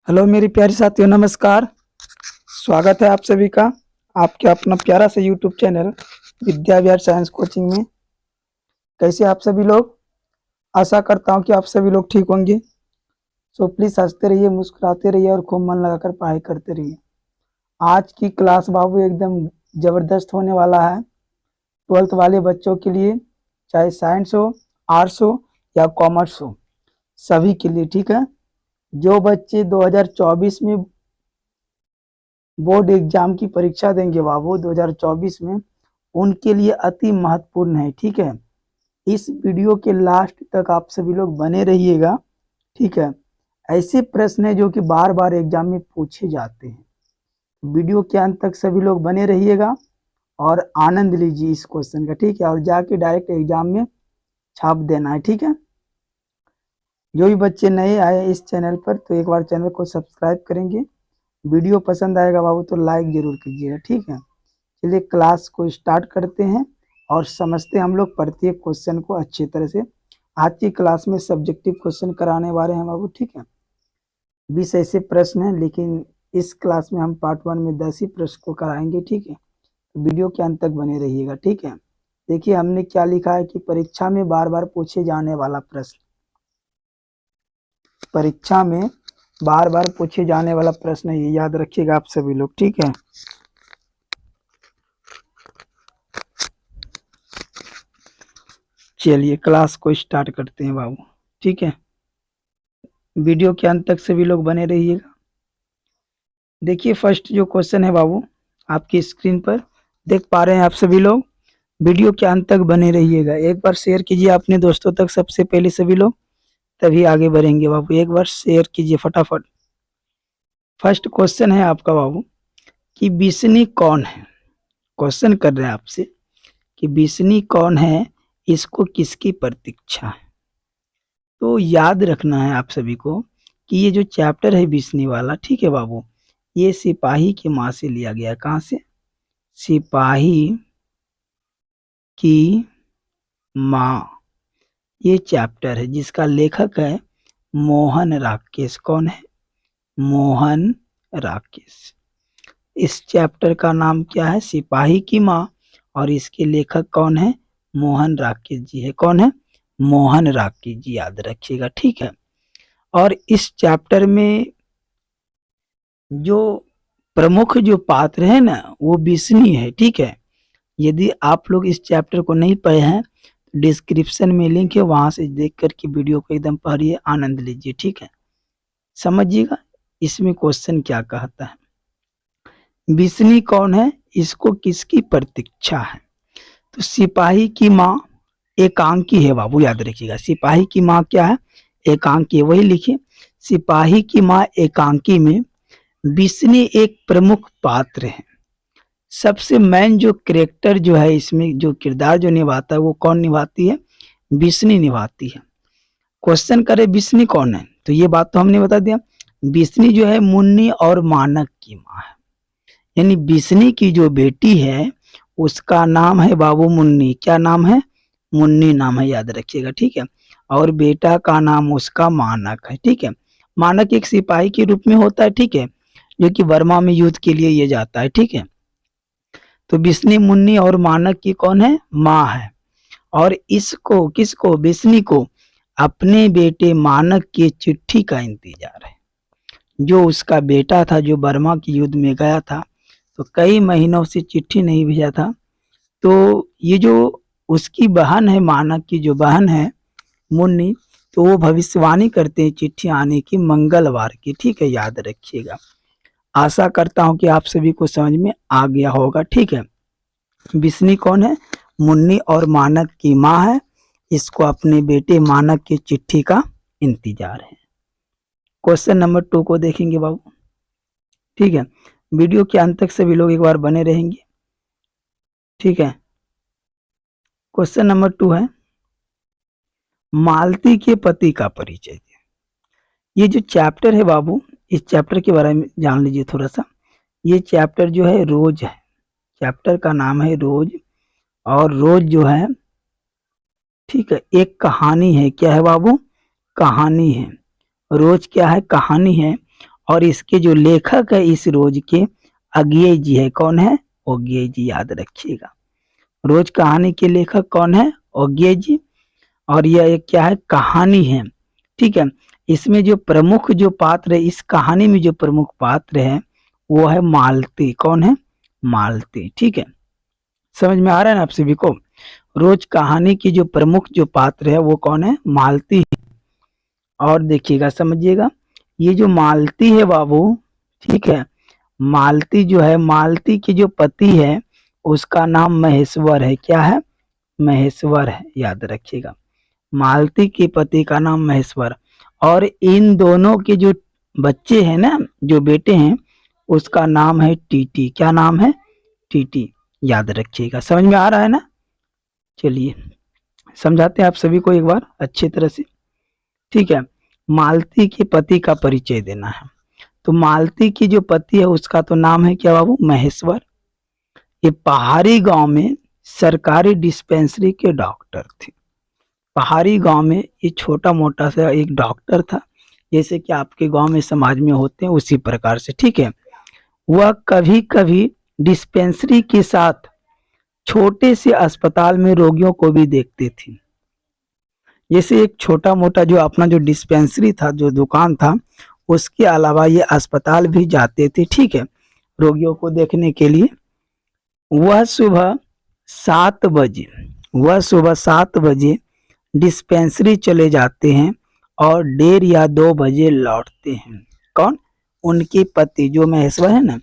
Hello मेरी प्यारी साथियों, नमस्कार। स्वागत है आप सभी का आपके अपना प्यारा सा YouTube channel Vidya Vihar science coaching में। कैसे आप सभी लोग? आशा करता हूं कि आप सभी लोग ठीक होंगे। सो प्लीज़ हंसते रहिए, मुस्कुराते रहिए और खूब मन लगाकर पढ़ाई करते रहिए। आज की क्लास बाबू एकदम ज़बरदस्त होने वाला है 12th वाले बच्चों के लिए, चाहे साइंस हो, आर्ट्स हो या कॉमर्स हो, सभी के लिए। ठीक है, जो बच्चे 2024 में बोर्ड एग्जाम की परीक्षा देंगे बाबू 2024 में, उनके लिए अति महत्वपूर्ण है। ठीक है, इस वीडियो के लास्ट तक आप सभी लोग बने रहिएगा। ठीक है, ऐसे प्रश्न है जो कि बार बार एग्जाम में पूछे जाते हैं। वीडियो के अंत तक सभी लोग बने रहिएगा और आनंद लीजिए इस क्वेश्चन का। ठीक है, और जाके डायरेक्ट एग्जाम में छाप देना है। ठीक है, जो भी बच्चे नए आए इस चैनल पर तो एक बार चैनल को सब्सक्राइब करेंगे। वीडियो पसंद आएगा बाबू तो लाइक जरूर कीजिएगा। ठीक है, चलिए क्लास को स्टार्ट करते हैं और समझते हैं हम लोग प्रत्येक क्वेश्चन को अच्छी तरह से। आज की क्लास में सब्जेक्टिव क्वेश्चन कराने वाले हैं बाबू। ठीक है, 20 ऐसे प्रश्न हैं, लेकिन इस क्लास में हम पार्ट 1 में 10 ही प्रश्न को कराएंगे। ठीक है, तो वीडियो के अंत तक बने रहिएगा। ठीक है, देखिए हमने क्या लिखा है कि परीक्षा में बार बार पूछे जाने वाला प्रश्न, परीक्षा में बार बार पूछे जाने वाला प्रश्न, ये याद रखिएगा आप सभी लोग। ठीक है, चलिए क्लास को स्टार्ट करते हैं बाबू। ठीक है, वीडियो के अंत तक सभी लोग बने रहिएगा। देखिए फर्स्ट जो क्वेश्चन है बाबू, आपकी स्क्रीन पर देख पा रहे हैं आप सभी लोग। वीडियो के अंत तक बने रहिएगा। एक बार शेयर कीजिए अपने दोस्तों तक सबसे पहले सभी लोग, तभी आगे बढ़ेंगे बाबू। एक बार शेयर कीजिए फटाफट। फर्स्ट क्वेश्चन है आपका बाबू कि बिस्नी कौन है। क्वेश्चन कर रहे हैं आपसे कि बिस्नी कौन है, इसको किसकी प्रतीक्षा है। तो याद रखना है आप सभी को कि ये जो चैप्टर है बिस्नी वाला, ठीक है बाबू, ये सिपाही की माँ से लिया गया है। कहाँ से? सिपाही की माँ, ये चैप्टर है जिसका लेखक है मोहन राकेश। कौन है? मोहन राकेश। इस चैप्टर का नाम क्या है? सिपाही की माँ, और इसके लेखक कौन है? मोहन राकेश जी है। कौन है? मोहन राकेश जी, याद रखिएगा। ठीक है, और इस चैप्टर में जो प्रमुख जो पात्र है ना, वो बिस्नी है। ठीक है, यदि आप लोग इस चैप्टर को नहीं पढ़े हैं तो डिस्क्रिप्शन में लिंक है, वहां से देख करके वीडियो को एकदम पढ़िए, आनंद लीजिए। ठीक है, समझिएगा इसमें क्वेश्चन क्या कहता है। बिस्नी कौन है, इसको किसकी प्रतीक्षा है? तो सिपाही की माँ एकांकी है बाबू, याद रखिएगा। सिपाही की माँ क्या है? एकांकी है, वही लिखिए। सिपाही की माँ एकांकी में बिस्नी एक प्रमुख पात्र है। सबसे मेन जो कैरेक्टर जो है इसमें, जो किरदार जो निभाता है, वो कौन निभाती है? बिस्नी निभाती है। क्वेश्चन करे बिस्नी कौन है, तो ये बात तो हमने बता दिया। बिस्नी जो है मुन्नी और मानक की माँ है, यानी बिस्नी की जो बेटी है उसका नाम है बाबू मुन्नी। क्या नाम है? मुन्नी नाम है, याद रखिएगा। ठीक है, और बेटा का नाम उसका मानक है। ठीक है, मानक एक सिपाही के रूप में होता है। ठीक है, जो कि बर्मा में युद्ध के लिए ये जाता है। ठीक है, तो बिस्नी मुन्नी और मानक की कौन है? माँ है। और इसको किसको? बिस्नी को अपने बेटे मानक की चिट्ठी का इंतजार है। जो उसका बेटा था, जो बर्मा के युद्ध में गया था, तो कई महीनों से चिट्ठी नहीं भेजा था। तो ये जो उसकी बहन है, मानक की जो बहन है मुन्नी, तो वो भविष्यवाणी करते हैं चिट्ठी आने की मंगलवार की। ठीक है, याद रखिएगा। आशा करता हूं कि आप सभी को समझ में आ गया होगा। ठीक है, बिस्नी कौन है? मुन्नी और मानक की माँ है। इसको अपने बेटे मानक की चिट्ठी का इंतजार है। क्वेश्चन नंबर 2 को देखेंगे बाबू। ठीक है, वीडियो के अंत तक सभी लोग एक बार बने रहेंगे। ठीक है, क्वेश्चन नंबर 2 है मालती के पति का परिचय। ये जो चैप्टर है बाबू, इस चैप्टर के बारे में जान लीजिए थोड़ा सा। ये चैप्टर जो है रोज है, चैप्टर का नाम है रोज। और रोज जो है, ठीक है, एक कहानी है। क्या है बाबू? कहानी है। रोज क्या है? कहानी है। और इसके जो लेखक है इस रोज के अज्ञेय जी है। कौन है? अज्ञेय जी, याद रखिएगा। रोज कहानी के लेखक कौन है? अज्ञेय जी। और यह एक क्या है? कहानी है। ठीक है। इसमें जो प्रमुख जो पात्र है, इस कहानी में जो प्रमुख पात्र है वो है मालती। कौन है? मालती। ठीक है, समझ में आ रहा है ना आप सभी को? रोज कहानी की जो प्रमुख जो पात्र है वो कौन है? मालती है। और देखिएगा, समझिएगा, ये जो मालती है बाबू, ठीक है, मालती जो है, मालती के जो पति है उसका नाम महेश्वर है। क्या है? महेश्वर है, याद रखिएगा। मालती के पति का नाम महेश्वर। और इन दोनों के जो बच्चे हैं ना, जो बेटे हैं, उसका नाम है टीटी। क्या नाम है? टीटी, याद रखिएगा। समझ में आ रहा है ना? चलिए समझाते हैं आप सभी को एक बार अच्छी तरह से। ठीक है, मालती के पति का परिचय देना है। तो मालती की जो पति है उसका तो नाम है क्या बाबू? महेश्वर। ये पहाड़ी गांव में सरकारी डिस्पेंसरी के डॉक्टर थे। पहाड़ी गांव में ये छोटा मोटा सा एक डॉक्टर था, जैसे कि आपके गांव में समाज में होते हैं उसी प्रकार से। ठीक है, वह कभी कभी डिस्पेंसरी के साथ छोटे से अस्पताल में रोगियों को भी देखते थे। जैसे एक छोटा मोटा जो अपना जो डिस्पेंसरी था, जो दुकान था, उसके अलावा ये अस्पताल भी जाते थे। ठीक है, रोगियों को देखने के लिए। वह सुबह 7 बजे वह सुबह 7 बजे डिस्पेंसरी चले जाते हैं और 1:30 या 2 बजे लौटते हैं। कौन? उनके पति जो महेश्वर है ना,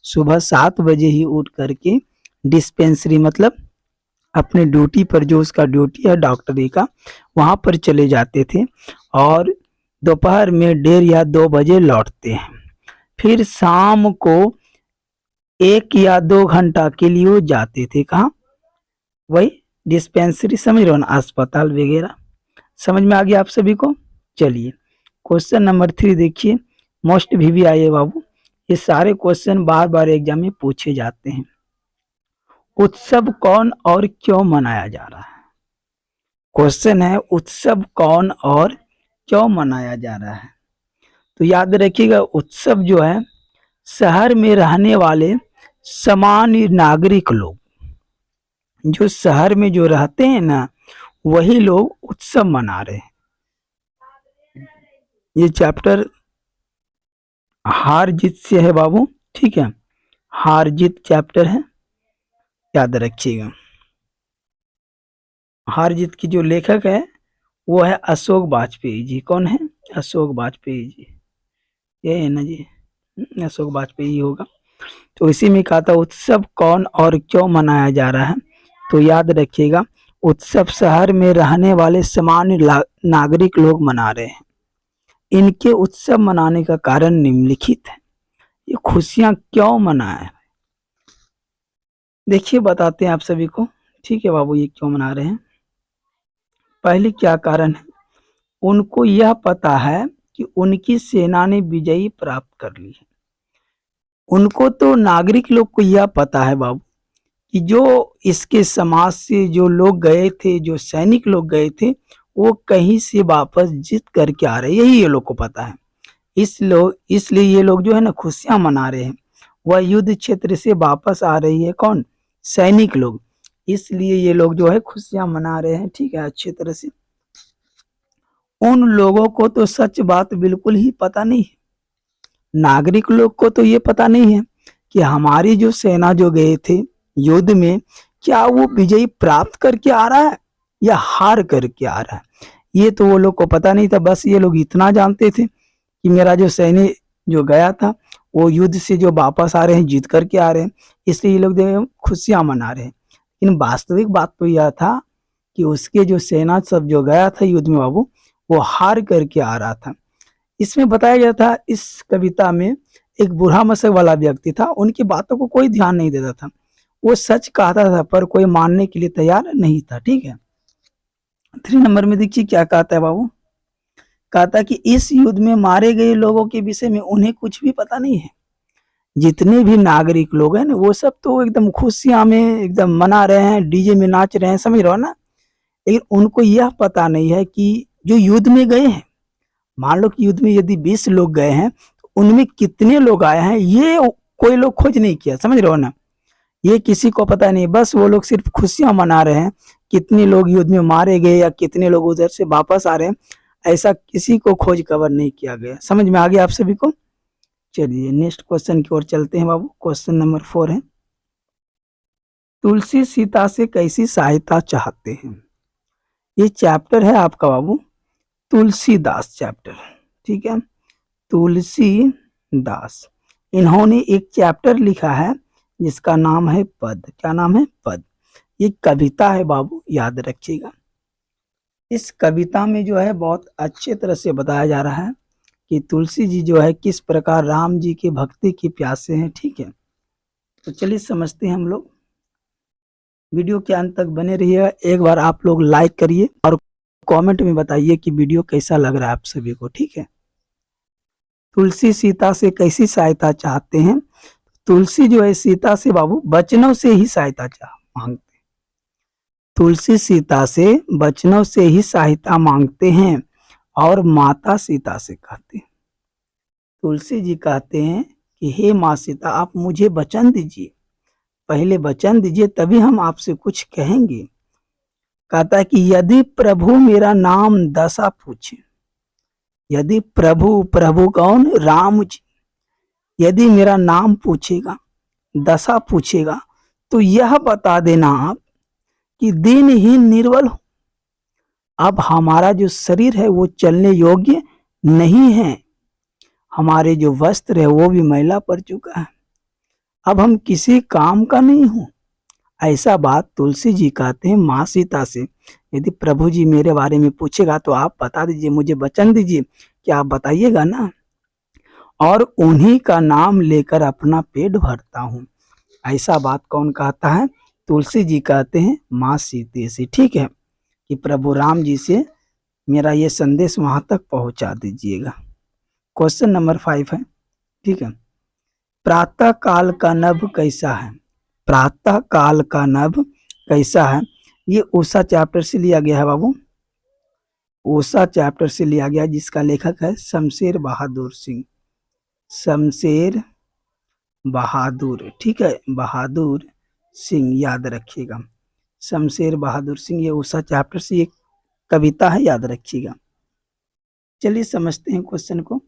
सुबह 7 बजे ही उठ करके डिस्पेंसरी मतलब अपने ड्यूटी पर, जो उसका ड्यूटी है डॉक्टरी का, वहां पर चले जाते थे और दोपहर में 1:30 या 2 बजे लौटते हैं। फिर शाम को 1 या 2 घंटा के लिए वो जाते थे। कहाँ? वही डिस्पेंसरी, समझ रहे हो ना, अस्पताल वगैरह। समझ में आ गया आप सभी को? चलिए क्वेश्चन नंबर 3 देखिए, मोस्ट VVI है बाबू। ये सारे क्वेश्चन बार बार एग्जाम में पूछे जाते हैं। उत्सव कौन और क्यों मनाया जा रहा है? क्वेश्चन है, उत्सव कौन और क्यों मनाया जा रहा है? तो याद रखिएगा, उत्सव जो है शहर में रहने वाले सामान्य नागरिक लोग, जो शहर में जो रहते हैं ना, वही लोग उत्सव मना रहे हैं। ये चैप्टर हार जीत से है बाबू। ठीक है, हार जीत चैप्टर है, याद रखिएगा। हार जीत की जो लेखक है वो है अशोक वाजपेयी जी। कौन है? अशोक वाजपेयी जी, ये है ना जी, अशोक वाजपेयी होगा। तो इसी में कहा था उत्सव कौन और क्यों मनाया जा रहा है। तो याद रखिएगा, उत्सव शहर में रहने वाले सामान्य नागरिक लोग मना रहे हैं। इनके उत्सव मनाने का कारण निम्नलिखित है। ये खुशियां क्यों मनाए? देखिए बताते हैं आप सभी को। ठीक है बाबू, ये क्यों मना रहे हैं? पहले क्या कारण है? उनको यह पता है कि उनकी सेना ने विजयी प्राप्त कर ली है। उनको तो नागरिक लोग को यह पता है बाबू कि जो इसके समाज से जो लोग गए थे, जो सैनिक लोग गए थे, वो कहीं से वापस जीत करके आ रहे, यही ये लोग को पता है। इसलिए ये लोग जो है ना खुशियां मना रहे हैं। वह युद्ध क्षेत्र से वापस आ रही है। कौन? सैनिक लोग। इसलिए ये लोग जो है खुशियां मना रहे हैं। ठीक है, अच्छी तरह से। उन लोगों को तो सच बात बिल्कुल ही पता नहीं है। नागरिक लोग को तो ये पता नहीं है कि हमारी जो सेना जो गए थे युद्ध में, क्या वो विजयी प्राप्त करके आ रहा है या हार करके आ रहा है। ये तो वो लोग को पता नहीं था। बस ये लोग इतना जानते थे कि मेरा जो सैनिक जो गया था वो युद्ध से जो वापस आ रहे हैं, जीत करके आ रहे हैं, इसलिए ये लोग खुशियां मना रहे हैं। लेकिन वास्तविक बात तो यह था कि उसके जो सेना सब जो गया था युद्ध में बाबू, वो हार करके आ रहा था। इसमें बताया गया था, इस कविता में एक बूढ़ा मशक वाला व्यक्ति था, उनकी बातों को कोई ध्यान नहीं देता था। वो सच कहता था पर कोई मानने के लिए तैयार नहीं था। ठीक है, 3 नंबर में देखिए क्या कहता है बाबू। कहता कि इस युद्ध में मारे गए लोगों के विषय में उन्हें कुछ भी पता नहीं है। जितने भी नागरिक लोग हैं ना, वो सब तो एकदम खुशियां में एकदम मना रहे हैं, डीजे में नाच रहे हैं, समझ रहे हो ना। लेकिन उनको यह पता नहीं है कि जो युद्ध में गए हैं, मान लो कि युद्ध में यदि 20 लोग गए हैं तो उनमें कितने लोग आए हैं ये कोई लोग खोज नहीं किया, समझ रहे हो ना। ये किसी को पता नहीं, बस वो लोग सिर्फ खुशियां मना रहे हैं। कितने लोग युद्ध में मारे गए या कितने लोग उधर से वापस आ रहे हैं, ऐसा किसी को खोज खबर नहीं किया गया। समझ में आ गया आप सभी को। चलिए नेक्स्ट क्वेश्चन की ओर चलते हैं बाबू। क्वेश्चन नंबर 4 है, तुलसी सीता से कैसी सहायता चाहते हैं। ये चैप्टर है आपका बाबू तुलसीदास चैप्टर, ठीक है। तुलसीदास, इन्होंने एक चैप्टर लिखा है जिसका नाम है पद। क्या नाम है? पद। ये कविता है बाबू, याद रखिएगा। इस कविता में जो है बहुत अच्छे तरह से बताया जा रहा है कि तुलसी जी जो है किस प्रकार राम जी की भक्ति की प्यासे हैं, ठीक है। तो चलिए समझते हैं हम लोग। वीडियो के अंत तक बने रहिएगा। एक बार आप लोग लाइक करिए और कमेंट में बताइए कि वीडियो कैसा लग रहा है आप सभी को, ठीक है। तुलसी सीता से कैसी सहायता चाहते हैं। तुलसी जो है सीता से बाबू वचनों से ही सहायता मांगते हैं। तुलसी सीता से वचनों से ही सहायता मांगते हैं और माता सीता से कहते हैं। तुलसी जी कहते हैं कि हे माँ सीता, आप मुझे वचन दीजिए, पहले वचन दीजिए तभी हम आपसे कुछ कहेंगे। कहता है कि यदि प्रभु मेरा नाम दशा पूछे, यदि प्रभु, प्रभु कौन? राम जी, यदि मेरा नाम पूछेगा, दशा पूछेगा, तो यह बता देना आप कि दिनहीन निर्बल हो। अब हमारा जो शरीर है वो चलने योग्य नहीं है, हमारे जो वस्त्र है वो भी मैला पड़ चुका है, अब हम किसी काम का नहीं हूं। ऐसा बात तुलसी जी कहते हैं माँ सीता से। यदि प्रभु जी मेरे बारे में पूछेगा तो आप बता दीजिए, मुझे वचन दीजिए कि आप बताइएगा ना, और उन्हीं का नाम लेकर अपना पेट भरता हूँ। ऐसा बात कौन कहता है? तुलसी जी कहते हैं माँ सीता से, ठीक है, कि प्रभु राम जी से मेरा ये संदेश वहां तक पहुंचा दीजिएगा। क्वेश्चन नंबर 5 है, ठीक है। प्रातः काल का नभ कैसा है। प्रातः काल का नभ कैसा है, ये उषा चैप्टर से लिया गया है बाबू। उषा चैप्टर से लिया गया, जिसका लेखक है शमशेर बहादुर सिंह। शमशेर बहादुर, ठीक है, बहादुर सिंह, याद रखिएगा। शमशेर बहादुर सिंह, ये उषा चैप्टर से एक कविता है, याद रखिएगा। चलिए समझते हैं क्वेश्चन को।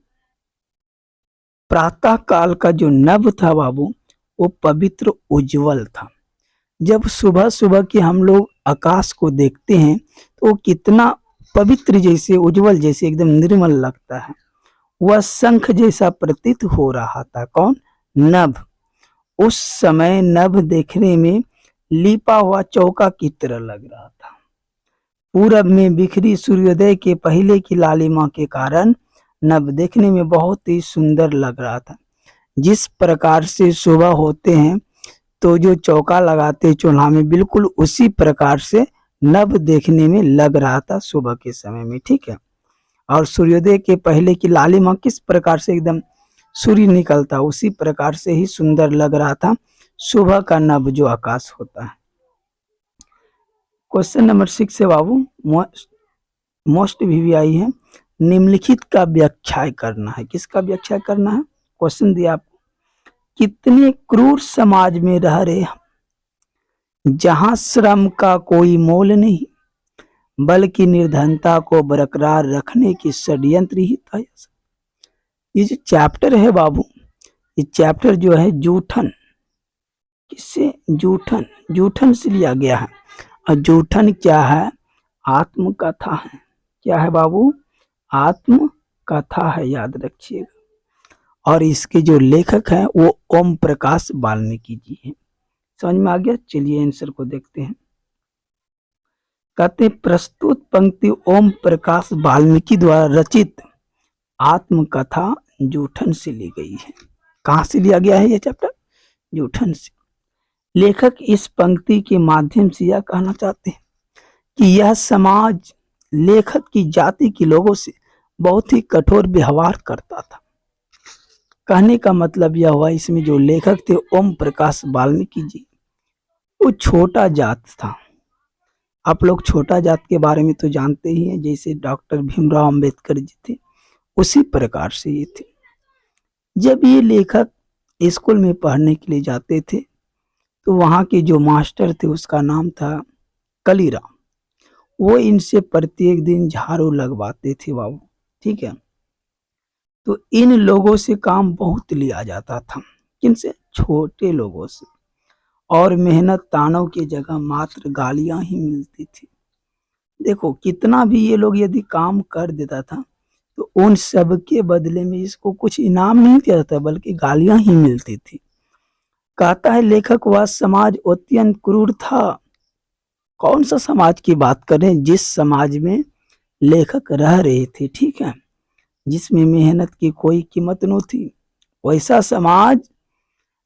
प्रातः काल का जो नभ था बाबू वो पवित्र उज्जवल था। जब सुबह सुबह के हम लोग आकाश को देखते हैं तो वो कितना पवित्र जैसे, उज्जवल जैसे, एकदम निर्मल लगता है। वह शंख जैसा प्रतीत हो रहा था। कौन? नभ। उस समय नभ देखने में लिपा हुआ चौका की तरह लग रहा था। पूरब में बिखरी सूर्योदय के पहले की लालिमा के कारण नभ देखने में बहुत ही सुंदर लग रहा था। जिस प्रकार से सुबह होते हैं तो जो चौका लगाते चूल्हा में, बिल्कुल उसी प्रकार से नभ देखने में लग रहा था सुबह के समय में, ठीक है। और सूर्योदय के पहले की लालिमा किस प्रकार से एकदम सूर्य निकलता, उसी प्रकार से ही सुंदर लग रहा था सुबह का नभ जो आकाश होता है। क्वेश्चन नंबर 6 है बाबू, मोस्ट वीवीआई है। निम्नलिखित का व्याख्या करना है। किसका व्याख्या करना है? क्वेश्चन दिया आपको, कितने क्रूर समाज में रह रहे हम, जहां श्रम का कोई मोल नहीं, बल्कि निर्धनता को बरकरार रखने की षड्यंत्र ही था। ये जो चैप्टर है बाबू, ये चैप्टर जो है जूठन, किससे? जूठन, जूठन से लिया गया है। और जूठन क्या है? आत्मकथा है। क्या है बाबू? आत्मकथा है, याद रखिएगा। और इसके जो लेखक हैं वो ओम प्रकाश वाल्मीकि जी हैं। समझ में आ गया? चलिए आंसर को देखते हैं। कहते प्रस्तुत पंक्ति ओम प्रकाश वाल्मीकि द्वारा रचित आत्मकथा जूठन से ली गई है। कहां से लिया गया है ये चैप्टर? जूठन से। लेखक इस पंक्ति के माध्यम से यह कहना चाहते हैं कि यह समाज लेखक की जाति के लोगों से बहुत ही कठोर व्यवहार करता था। कहने का मतलब यह हुआ, इसमें जो लेखक थे ओम प्रकाश वाल्मीकि जी, वो छोटा जात था। आप लोग छोटा जात के बारे में तो जानते ही हैं, जैसे डॉक्टर भीमराव अंबेडकर जी थे, उसी प्रकार से ये थे। जब ये लेखक स्कूल में पढ़ने के लिए जाते थे तो वहाँ के जो मास्टर थे उसका नाम था कलीराम। वो इनसे प्रत्येक दिन झाड़ू लगवाते थे बाबू, ठीक है। तो इन लोगों से काम बहुत लिया जाता था, किनसे? छोटे लोगों से। और मेहनत तानों की जगह मात्र गालियां ही मिलती थी। देखो कितना भी ये लोग यदि काम कर देता था तो उन सब के बदले में इसको कुछ इनाम नहीं दिया जाता बल्कि गालियां ही मिलती थी। कहता है लेखक वह समाज अत्यंत क्रूर था। कौन सा समाज की बात करें? जिस समाज में लेखक रह रहे थे, ठीक है, जिसमें मेहनत की कोई कीमत न थी। वैसा समाज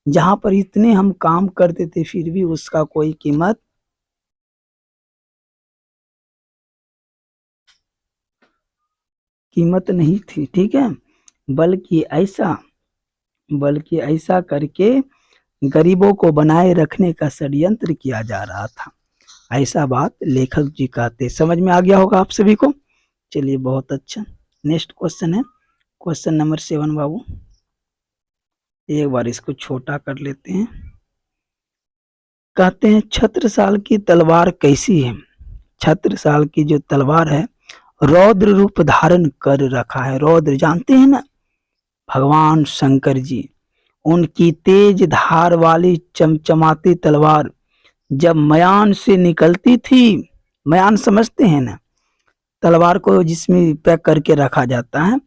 जहां पर इतने हम काम करते थे फिर भी उसका कोई कीमत नहीं थी, ठीक है। बल्कि ऐसा बल्कि ऐसा करके गरीबों को बनाए रखने का षड्यंत्र किया जा रहा था। ऐसा बात लेखक जी कहते। समझ में आ गया होगा आप सभी को। चलिए बहुत अच्छा। नेक्स्ट क्वेश्चन है क्वेश्चन नंबर 7 बाबू। एक बार इसको छोटा कर लेते हैं। कहते हैं छत्रसाल की तलवार कैसी है? छत्रसाल की जो तलवार है रौद्र रूप धारण कर रखा है। रौद्र जानते हैं ना, भगवान शंकर जी। उनकी तेज धार वाली चमचमाती तलवार जब मयान से निकलती थी, मयान समझते हैं ना, तलवार को जिसमें पैक करके रखा जाता है,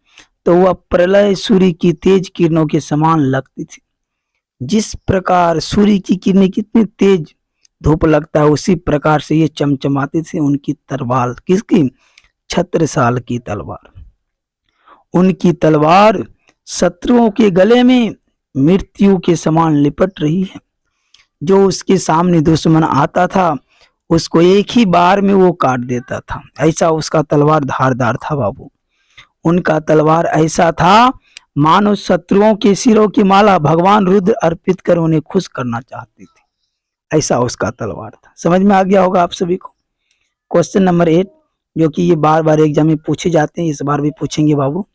तो वह प्रलय सूर्य की तेज किरणों के समान लगती थी। जिस प्रकार सूर्य की किरणें कितनी तेज धूप लगता है उसी प्रकार से ये चमचमाती थी उनकी तलवार। किसकी? छत्रसाल की तलवार। उनकी तलवार शत्रुओं के गले में मृत्यु के समान लिपट रही है। जो उसके सामने दुश्मन आता था उसको एक ही बार में वो काट देता था। ऐसा उसका तलवार धारदार था बाबू। उनका तलवार ऐसा था मानो शत्रुओं के सिरों की माला भगवान रुद्र अर्पित कर उन्हें खुश करना चाहती थी। ऐसा उसका तलवार था। समझ में आ गया होगा आप सभी को। क्वेश्चन नंबर 8 जो कि ये बार बार एग्जाम में पूछे जाते हैं, इस बार भी पूछेंगे बाबू।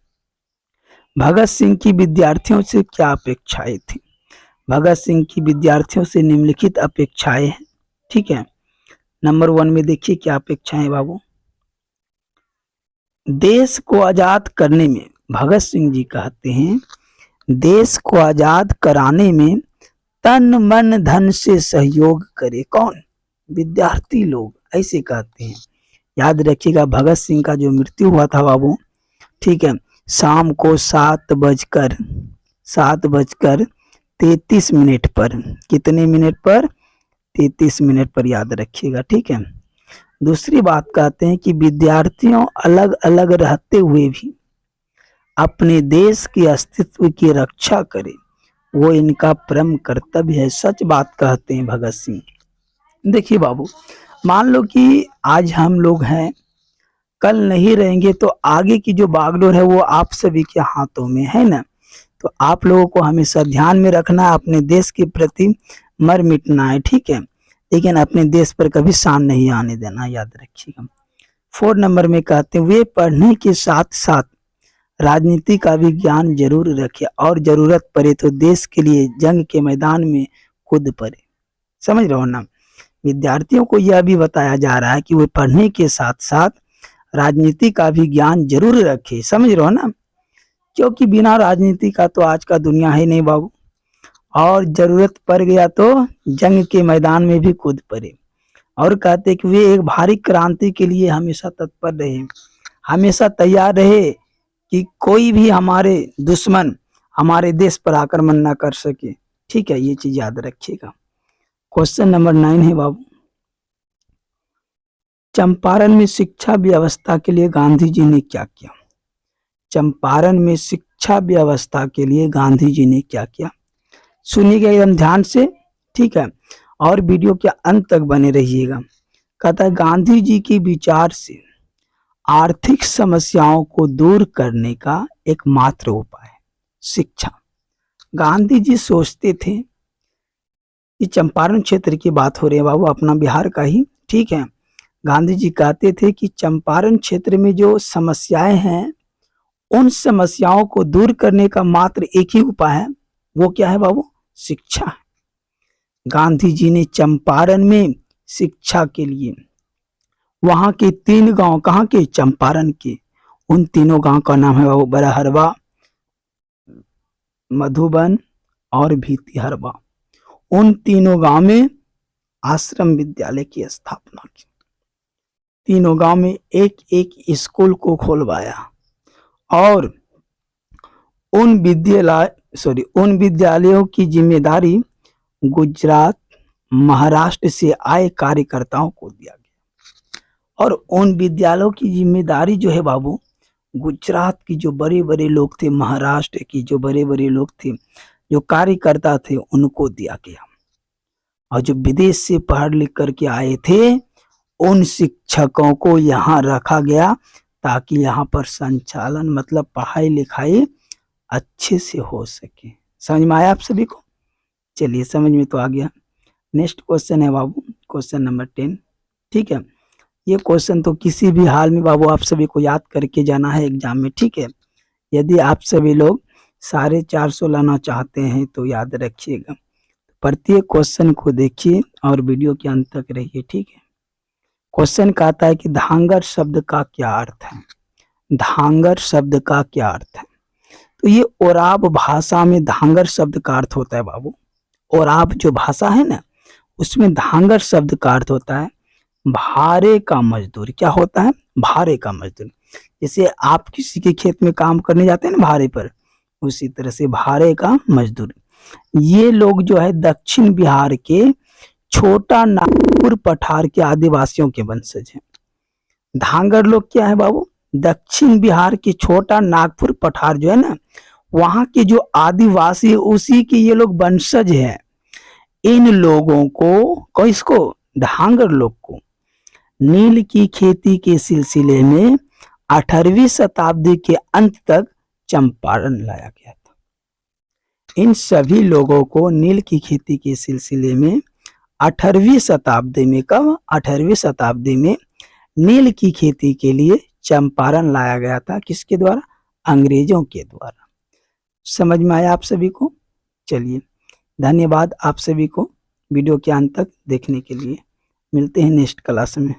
भगत सिंह की विद्यार्थियों से क्या अपेक्षाएं थी? भगत सिंह की विद्यार्थियों से निम्नलिखित अपेक्षाएं हैं, ठीक है। नंबर 1 में देखिए क्या अपेक्षाएं बाबू। देश को आजाद करने में भगत सिंह जी कहते हैं देश को आजाद कराने में तन मन धन से सहयोग करे। कौन? विद्यार्थी लोग ऐसे कहते हैं। याद रखिएगा भगत सिंह का जो मृत्यु हुआ था बाबू, ठीक है, शाम को 7:33 पर। कितने मिनट पर? 33 मिनट पर, याद रखिएगा, ठीक है। दूसरी बात कहते हैं कि विद्यार्थियों अलग अलग रहते हुए भी अपने देश के अस्तित्व की रक्षा करे, वो इनका परम कर्तव्य है। सच बात कहते हैं भगत सिंह। देखिए बाबू, मान लो कि आज हम लोग हैं, कल नहीं रहेंगे, तो आगे की जो बागडोर है वो आप सभी के हाथों में है ना। तो आप लोगों को हमेशा ध्यान में रखना है, अपने देश के प्रति मर मिटना है, ठीक है, लेकिन अपने देश पर कभी शान नहीं आने देना, याद रखिएगा। 4 नंबर में कहते हैं वे पढ़ने के साथ साथ राजनीति का भी ज्ञान जरूर रखे और जरूरत पड़े तो देश के लिए जंग के मैदान में कूद पड़े। समझ रहे हो ना। विद्यार्थियों को यह भी बताया जा रहा है कि वे पढ़ने के साथ साथ राजनीति का भी ज्ञान जरूर रखे। समझ रहे हो ना, क्योंकि बिना राजनीति का तो आज का दुनिया है नहीं बाबू। और जरूरत पड़ गया तो जंग के मैदान में भी कूद पड़े। और कहते कि वे एक भारी क्रांति के लिए हमेशा तत्पर रहे, हमेशा तैयार रहे कि कोई भी हमारे दुश्मन हमारे देश पर आक्रमण ना कर सके, ठीक है, ये चीज याद रखिएगा। क्वेश्चन नंबर 9 है बाबू। चंपारण में शिक्षा व्यवस्था के लिए गांधी जी ने क्या किया? चंपारण में शिक्षा व्यवस्था के लिए गांधी जी ने क्या किया? सुनिएगा एकदम ध्यान से, ठीक है, और वीडियो के अंत तक बने रहिएगा। कहता है गांधी जी के विचार से आर्थिक समस्याओं को दूर करने का एकमात्र उपाय शिक्षा। गांधी जी सोचते थे, ये चंपारण क्षेत्र की बात हो रही है बाबू, अपना बिहार का ही, ठीक है। गांधी जी कहते थे कि चंपारण क्षेत्र में जो समस्याएं हैं उन समस्याओं को दूर करने का मात्र एक ही उपाय है, वो क्या है बाबू? शिक्षा है। गांधी जी ने चंपारण में शिक्षा के लिए वहां के 3 गांव, कहाँ के? चंपारण के। उन तीनों गांव का नाम है बाबू बरहरवा, मधुबन और भीतिहरवा। उन तीनों गांव में आश्रम विद्यालय की स्थापना की। तीनों गांव में एक एक स्कूल को खुलवाया और उन विद्यालयों की जिम्मेदारी गुजरात, महाराष्ट्र से आए कार्यकर्ताओं को दिया गया। और उन विद्यालयों की जिम्मेदारी जो है बाबू, गुजरात की जो बड़े बड़े लोग थे, महाराष्ट्र की जो बड़े बड़े लोग थे, जो कार्यकर्ता थे, उनको दिया गया। और जो विदेश से पढ़ लिख करके आए थे, उन शिक्षकों को यहाँ रखा गया ताकि यहाँ पर संचालन मतलब पढ़ाई लिखाई अच्छे से हो सके। समझ में आया आप सभी को? चलिए, समझ में तो आ गया। नेक्स्ट क्वेश्चन है बाबू, क्वेश्चन नंबर 10। ठीक है, ये क्वेश्चन तो किसी भी हाल में बाबू आप सभी को याद करके जाना है एग्जाम में। ठीक है, यदि आप सभी लोग 450 लाना चाहते हैं तो याद रखिएगा, प्रत्येक क्वेश्चन को देखिए और वीडियो के अंत तक रहिए। ठीक है, क्वेश्चन कहता है कि धांगर शब्द का क्या अर्थ है? धांगर शब्द का क्या अर्थ है? तो ये ओराव भाषा में धांगर शब्द का अर्थ होता है बाबू। ओराव जो भाषा है ना, उसमें धांगर शब्द का अर्थ होता है भारे का मजदूर। क्या होता है? भारे का मजदूर। जैसे आप किसी के खेत में काम करने जाते हैं ना भारे पर, उसी तरह से भारे का मजदूर। ये लोग जो है दक्षिण बिहार के छोटा नागपुर पठार के आदिवासियों के वंशज हैं। धांगर लोग क्या है बाबू? दक्षिण बिहार के छोटा नागपुर पठार जो है ना, वहां के जो आदिवासी उसी के ये लोग वंशज हैं। इन लोगों को, किसको? धांगर लोग को नील की खेती के सिलसिले में 18वीं शताब्दी के अंत तक चंपारण लाया गया था। इन सभी लोगों को नील की खेती के सिलसिले में 18वीं शताब्दी में, कब? 18वीं शताब्दी में नील की खेती के लिए चंपारण लाया गया था। किसके द्वारा? अंग्रेजों के द्वारा। समझ में आया आप सभी को? चलिए, धन्यवाद आप सभी को वीडियो के अंत तक देखने के लिए। मिलते हैं नेक्स्ट क्लास में।